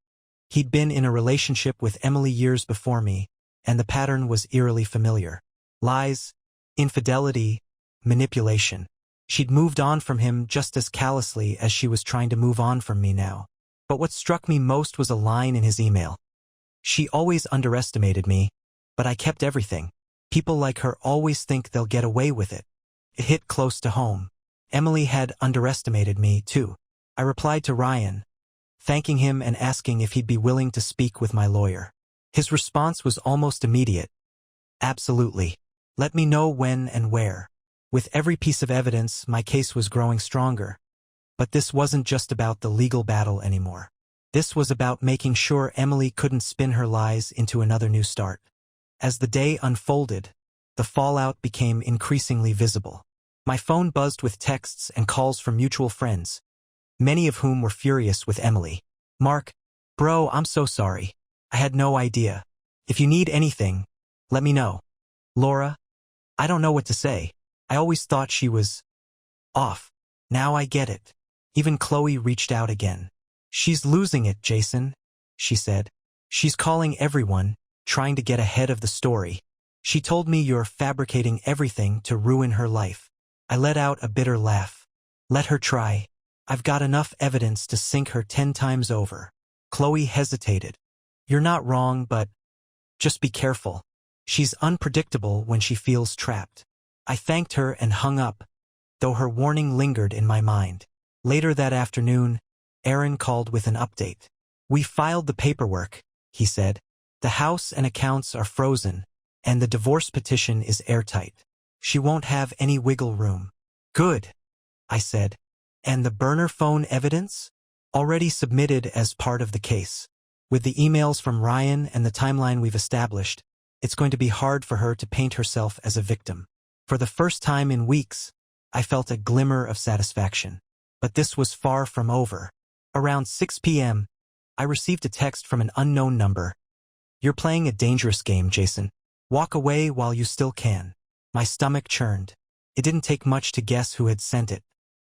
He'd been in a relationship with Emily years before me, and the pattern was eerily familiar. Lies, infidelity, manipulation. She'd moved on from him just as callously as she was trying to move on from me now. But what struck me most was a line in his email. "She always underestimated me, but I kept everything. People like her always think they'll get away with it." It hit close to home. Emily had underestimated me, too. I replied to Ryan, thanking him and asking if he'd be willing to speak with my lawyer. His response was almost immediate. "Absolutely. Let me know when and where." With every piece of evidence, my case was growing stronger. But this wasn't just about the legal battle anymore. This was about making sure Emily couldn't spin her lies into another new start. As the day unfolded, the fallout became increasingly visible. My phone buzzed with texts and calls from mutual friends, many of whom were furious with Emily. "Mark, bro, I'm so sorry. I had no idea. If you need anything, let me know." "Laura, I don't know what to say. I always thought she was off. Now I get it." Even Chloe reached out again. "She's losing it, Jason," she said. "She's calling everyone, trying to get ahead of the story. She told me you're fabricating everything to ruin her life." I let out a bitter laugh. "Let her try. I've got enough evidence to sink her 10 times over." Chloe hesitated. "You're not wrong, but just be careful. She's unpredictable when she feels trapped." I thanked her and hung up, though her warning lingered in my mind. Later that afternoon, Aaron called with an update. "We filed the paperwork," he said. "The house and accounts are frozen, and the divorce petition is airtight. She won't have any wiggle room." "Good," I said. "And the burner phone evidence?" "Already submitted as part of the case. With the emails from Ryan and the timeline we've established, it's going to be hard for her to paint herself as a victim." For the first time in weeks, I felt a glimmer of satisfaction. But this was far from over. Around 6 p.m., I received a text from an unknown number. "You're playing a dangerous game, Jason. Walk away while you still can." My stomach churned. It didn't take much to guess who had sent it.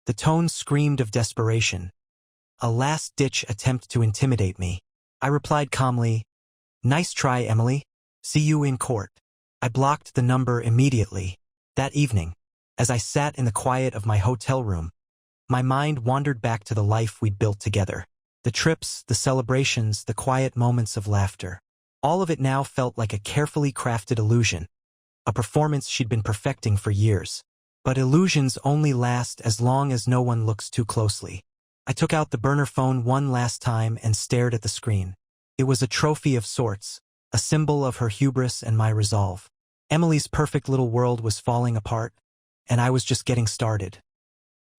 The tone screamed of desperation, a last-ditch attempt to intimidate me. I replied calmly, "Nice try, Emily. See you in court." I blocked the number immediately. That evening, as I sat in the quiet of my hotel room, my mind wandered back to the life we'd built together. The trips, the celebrations, the quiet moments of laughter. All of it now felt like a carefully crafted illusion, a performance she'd been perfecting for years. But illusions only last as long as no one looks too closely. I took out the burner phone one last time and stared at the screen. It was a trophy of sorts, a symbol of her hubris and my resolve. Emily's perfect little world was falling apart, and I was just getting started.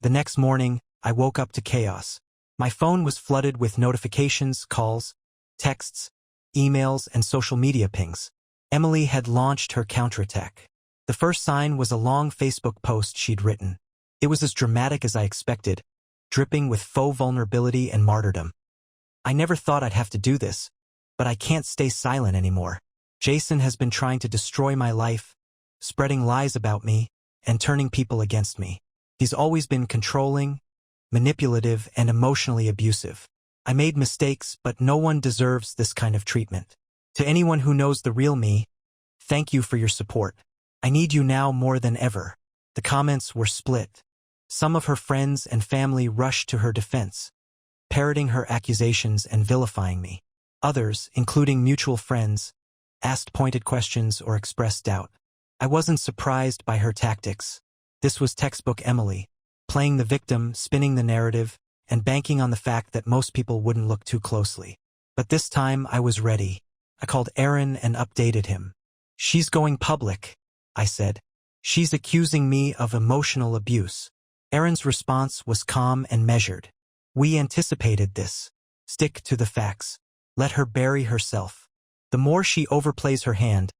The next morning, I woke up to chaos. My phone was flooded with notifications, calls, texts, emails, and social media pings. Emily had launched her counterattack. The first sign was a long Facebook post she'd written. It was as dramatic as I expected, dripping with faux vulnerability and martyrdom. "I never thought I'd have to do this, but I can't stay silent anymore. Jason has been trying to destroy my life, spreading lies about me, and turning people against me. He's always been controlling, manipulative, and emotionally abusive. I made mistakes, but no one deserves this kind of treatment. To anyone who knows the real me, thank you for your support. I need you now more than ever." The comments were split. Some of her friends and family rushed to her defense, parroting her accusations and vilifying me. Others, including mutual friends, asked pointed questions or expressed doubt. I wasn't surprised by her tactics. This was textbook Emily, playing the victim, spinning the narrative, and banking on the fact that most people wouldn't look too closely. But this time I was ready. I called Aaron and updated him. "She's going public," I said. "She's accusing me of emotional abuse." Aaron's response was calm and measured. "We anticipated this. Stick to the facts. Let her bury herself. The more she overplays her hand,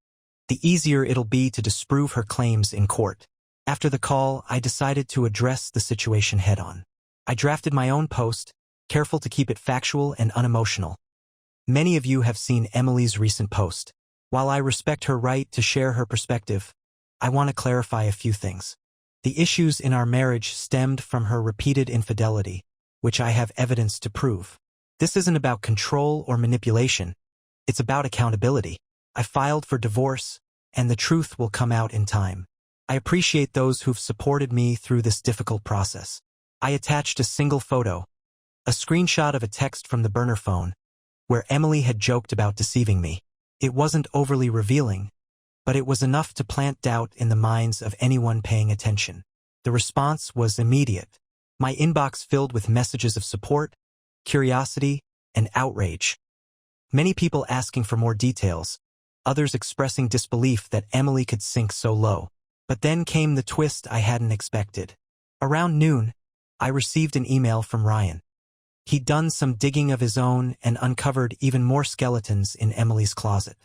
the easier it'll be to disprove her claims in court." After the call, I decided to address the situation head-on. I drafted my own post, careful to keep it factual and unemotional. Many of you have seen Emily's recent post. While I respect her right to share her perspective, I want to clarify a few things. The issues in our marriage stemmed from her repeated infidelity, which I have evidence to prove. This isn't about control or manipulation. It's about accountability. I filed for divorce, and the truth will come out in time. I appreciate those who've supported me through this difficult process. I attached a single photo, a screenshot of a text from the burner phone, where Emily had joked about deceiving me. It wasn't overly revealing, but it was enough to plant doubt in the minds of anyone paying attention. The response was immediate. My inbox filled with messages of support, curiosity, and outrage. Many people asking for more details, others expressing disbelief that Emily could sink so low. But then came the twist I hadn't expected. Around noon, I received an email from Ryan. He'd done some digging of his own and uncovered even more skeletons in Emily's closet.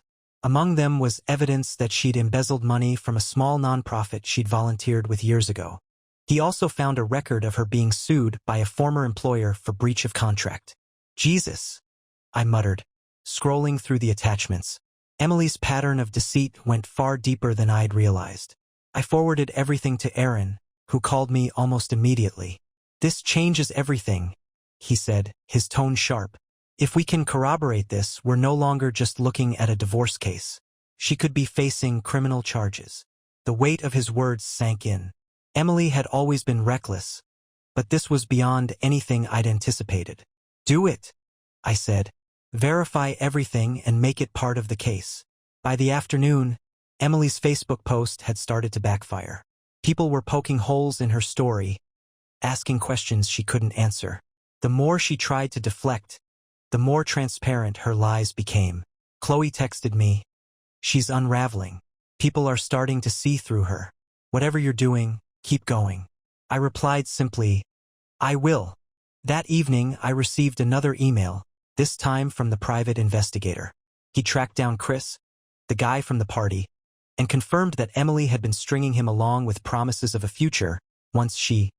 Among them was evidence that she'd embezzled money from a small nonprofit she'd volunteered with years ago. He also found a record of her being sued by a former employer for breach of contract. Jesus, I muttered, scrolling through the attachments. Emily's pattern of deceit went far deeper than I'd realized. I forwarded everything to Aaron, who called me almost immediately. "This changes everything," he said, his tone sharp. "If we can corroborate this, we're no longer just looking at a divorce case. She could be facing criminal charges." The weight of his words sank in. Emily had always been reckless, but this was beyond anything I'd anticipated. "Do it," I said. "Verify everything and make it part of the case." By the afternoon, Emily's Facebook post had started to backfire. People were poking holes in her story, asking questions she couldn't answer. The more she tried to deflect, the more transparent her lies became. Chloe texted me, "She's unraveling. People are starting to see through her. Whatever you're doing, keep going." I replied simply, "I will." That evening, I received another email, this time from the private investigator. He tracked down Chris, the guy from the party, and confirmed that Emily had been stringing him along with promises of a future once she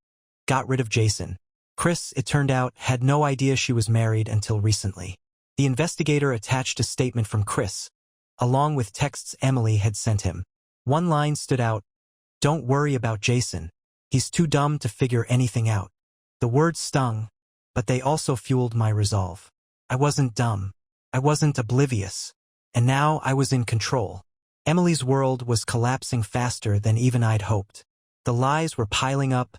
got rid of Jason. Chris, it turned out, had no idea she was married until recently. The investigator attached a statement from Chris, along with texts Emily had sent him. One line stood out, "Don't worry about Jason. He's too dumb to figure anything out." The words stung, but they also fueled my resolve. I wasn't dumb. I wasn't oblivious. And now I was in control. Emily's world was collapsing faster than even I'd hoped. The lies were piling up,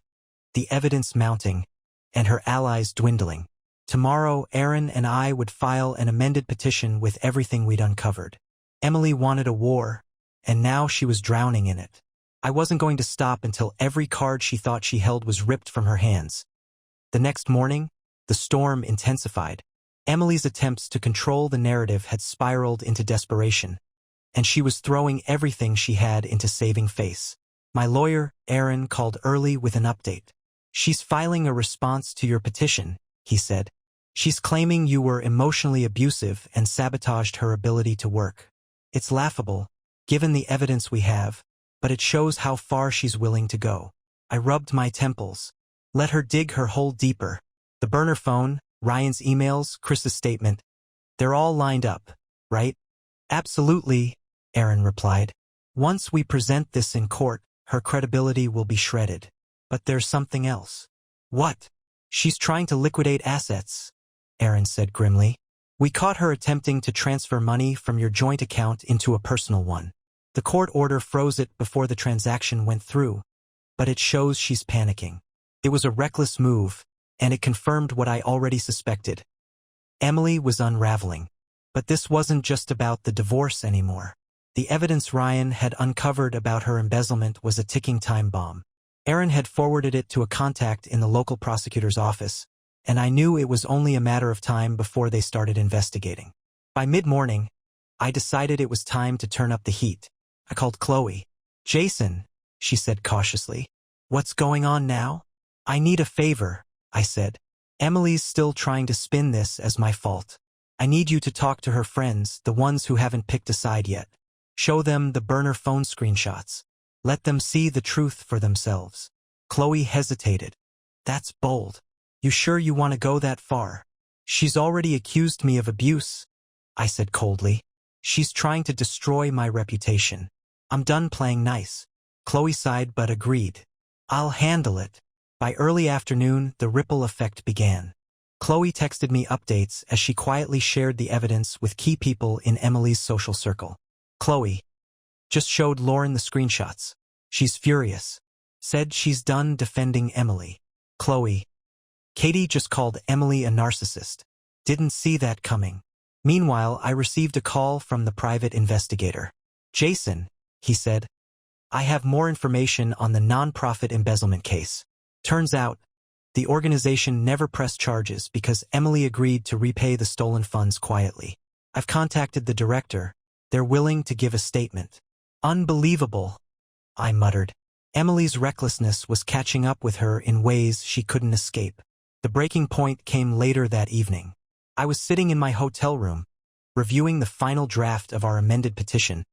the evidence mounting, and her allies dwindling. Tomorrow, Aaron and I would file an amended petition with everything we'd uncovered. Emily wanted a war, and now she was drowning in it. I wasn't going to stop until every card she thought she held was ripped from her hands. The next morning, the storm intensified. Emily's attempts to control the narrative had spiraled into desperation, and she was throwing everything she had into saving face. My lawyer, Aaron, called early with an update. "She's filing a response to your petition," he said. "She's claiming you were emotionally abusive and sabotaged her ability to work. It's laughable, given the evidence we have, but it shows how far she's willing to go." I rubbed my temples. Let her dig her hole deeper. The burner phone, Ryan's emails, Chris's statement, they're all lined up, right? "Absolutely," Aaron replied. "Once we present this in court, her credibility will be shredded. But there's something else." "What?" "She's trying to liquidate assets," Aaron said grimly. "We caught her attempting to transfer money from your joint account into a personal one. The court order froze it before the transaction went through, but it shows she's panicking. It was a reckless move, and it confirmed what I already suspected. Emily was unraveling. But this wasn't just about the divorce anymore. The evidence Ryan had uncovered about her embezzlement was a ticking time bomb. Aaron had forwarded it to a contact in the local prosecutor's office, and I knew it was only a matter of time before they started investigating. By mid-morning, I decided it was time to turn up the heat. I called Chloe. "Jason," she said cautiously. "What's going on now?" "I need a favor," I said. "Emily's still trying to spin this as my fault. I need you to talk to her friends, the ones who haven't picked a side yet. Show them the burner phone screenshots. Let them see the truth for themselves." Chloe hesitated. "That's bold. You sure you want to go that far?" "She's already accused me of abuse," I said coldly. "She's trying to destroy my reputation. I'm done playing nice." Chloe sighed but agreed. "I'll handle it." By early afternoon, the ripple effect began. Chloe texted me updates as she quietly shared the evidence with key people in Emily's social circle. "Chloe just showed Lauren the screenshots. She's furious. Said she's done defending Emily." Chloe: "Katie just called Emily a narcissist. Didn't see that coming." Meanwhile, I received a call from the private investigator. "Jason," he said, "I have more information on the nonprofit embezzlement case. Turns out, the organization never pressed charges because Emily agreed to repay the stolen funds quietly. I've contacted the director. They're willing to give a statement." "Unbelievable," I muttered. Emily's recklessness was catching up with her in ways she couldn't escape. The breaking point came later that evening. I was sitting in my hotel room, reviewing the final draft of our amended petition,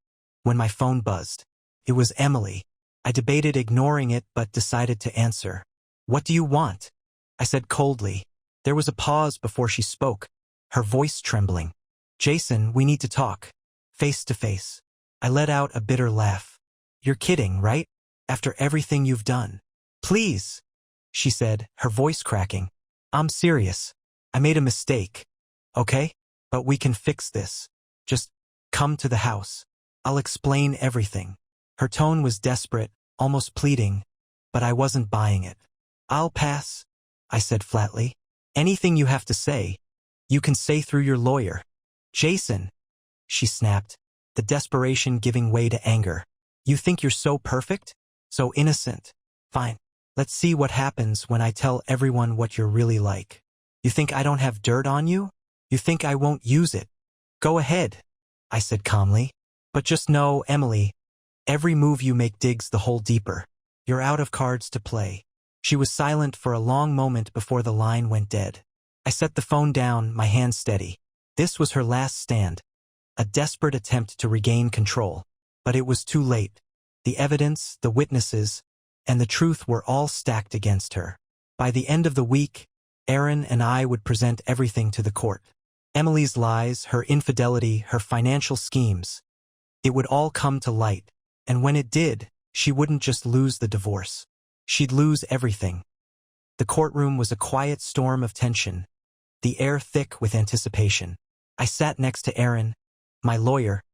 when my phone buzzed. It was Emily. I debated ignoring it but decided to answer. "What do you want?" I said coldly. There was a pause before she spoke, her voice trembling. "Jason, we need to talk. Face to face." I let out a bitter laugh. "You're kidding, right? After everything you've done." "Please," she said, her voice cracking. "I'm serious. I made a mistake. Okay? But we can fix this. Just come to the house. I'll explain everything." Her tone was desperate, almost pleading, but I wasn't buying it. "I'll pass," I said flatly. "Anything you have to say, you can say through your lawyer." "Jason," she snapped, the desperation giving way to anger. "You think you're so perfect? So innocent? Fine. Let's see what happens when I tell everyone what you're really like. You think I don't have dirt on you? You think I won't use it? Go ahead," I said calmly. "But just know, Emily, every move you make digs the hole deeper. You're out of cards to play." She was silent for a long moment before the line went dead. I set the phone down, my hand steady. This was her last stand, a desperate attempt to regain control. But it was too late. The evidence, the witnesses, and the truth were all stacked against her. By the end of the week, Aaron and I would present everything to the court. Emily's lies, her infidelity, her financial schemes. It would all come to light, and when it did, she wouldn't just lose the divorce. She'd lose everything. The courtroom was a quiet storm of tension, the air thick with anticipation. I sat next to Aaron, my lawyer,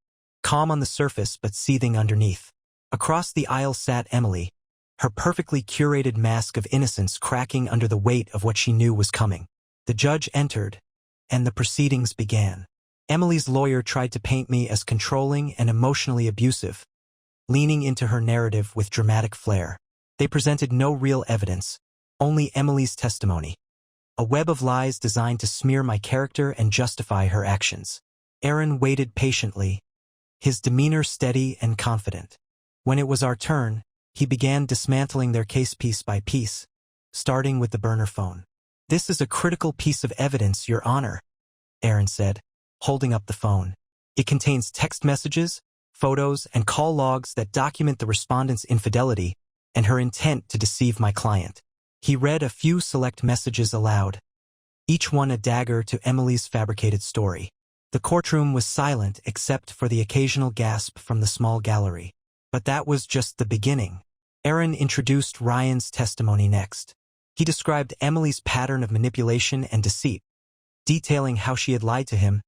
calm on the surface but seething underneath. Across the aisle sat Emily, her perfectly curated mask of innocence cracking under the weight of what she knew was coming. The judge entered, and the proceedings began. Emily's lawyer tried to paint me as controlling and emotionally abusive, leaning into her narrative with dramatic flair. They presented no real evidence, only Emily's testimony. A web of lies designed to smear my character and justify her actions. Aaron waited patiently, his demeanor steady and confident. When it was our turn, he began dismantling their case piece by piece, starting with the burner phone. "This is a critical piece of evidence, Your Honor," Aaron said, holding up the phone. "It contains text messages, photos, and call logs that document the respondent's infidelity and her intent to deceive my client." He read a few select messages aloud, each one a dagger to Emily's fabricated story. The courtroom was silent except for the occasional gasp from the small gallery. But that was just the beginning. Aaron introduced Ryan's testimony next. He described Emily's pattern of manipulation and deceit, detailing how she had lied to him,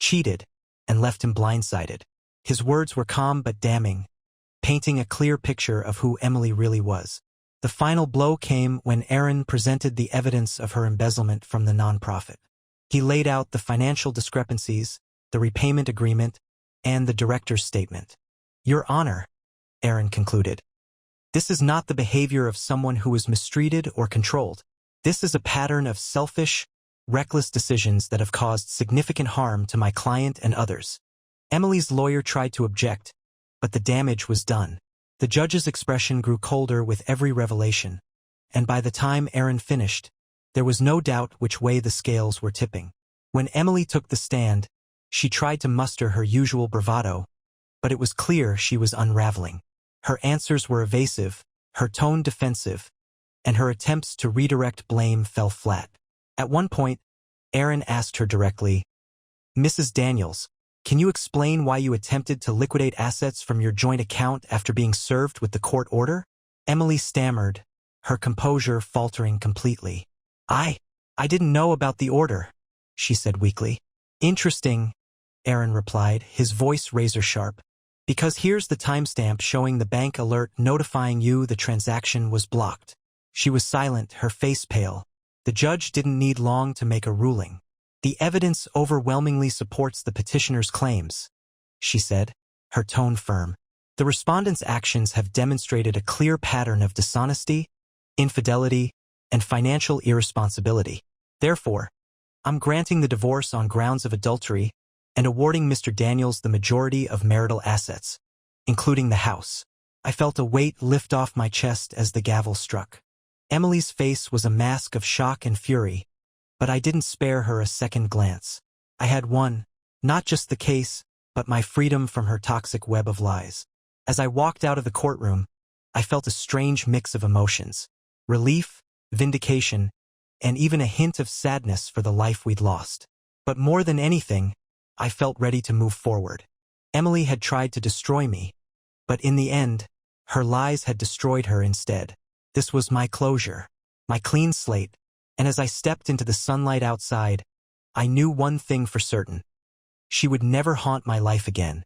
cheated, and left him blindsided. His words were calm but damning, painting a clear picture of who Emily really was. The final blow came when Aaron presented the evidence of her embezzlement from the nonprofit. He laid out the financial discrepancies, the repayment agreement, and the director's statement. "Your Honor," Aaron concluded, "this is not the behavior of someone who is mistreated or controlled. This is a pattern of selfish, reckless decisions that have caused significant harm to my client and others." Emily's lawyer tried to object, but the damage was done. The judge's expression grew colder with every revelation, and by the time Aaron finished, there was no doubt which way the scales were tipping. When Emily took the stand, she tried to muster her usual bravado, but it was clear she was unraveling. Her answers were evasive, her tone defensive, and her attempts to redirect blame fell flat. At one point, Aaron asked her directly, "Mrs. Daniels, can you explain why you attempted to liquidate assets from your joint account after being served with the court order?" Emily stammered, her composure faltering completely. I didn't know about the order," she said weakly. "Interesting," Aaron replied, his voice razor-sharp. "Because here's the timestamp showing the bank alert notifying you the transaction was blocked." She was silent, her face pale. The judge didn't need long to make a ruling. "The evidence overwhelmingly supports the petitioner's claims," she said, her tone firm. "The respondent's actions have demonstrated a clear pattern of dishonesty, infidelity, and financial irresponsibility. Therefore, I'm granting the divorce on grounds of adultery and awarding Mr. Daniels the majority of marital assets, including the house." I felt a weight lift off my chest as the gavel struck. Emily's face was a mask of shock and fury, but I didn't spare her a second glance. I had won, not just the case, but my freedom from her toxic web of lies. As I walked out of the courtroom, I felt a strange mix of emotions: relief, vindication, and even a hint of sadness for the life we'd lost. But more than anything, I felt ready to move forward. Emily had tried to destroy me, but in the end, her lies had destroyed her instead. This was my closure, my clean slate, and as I stepped into the sunlight outside, I knew one thing for certain: she would never haunt my life again.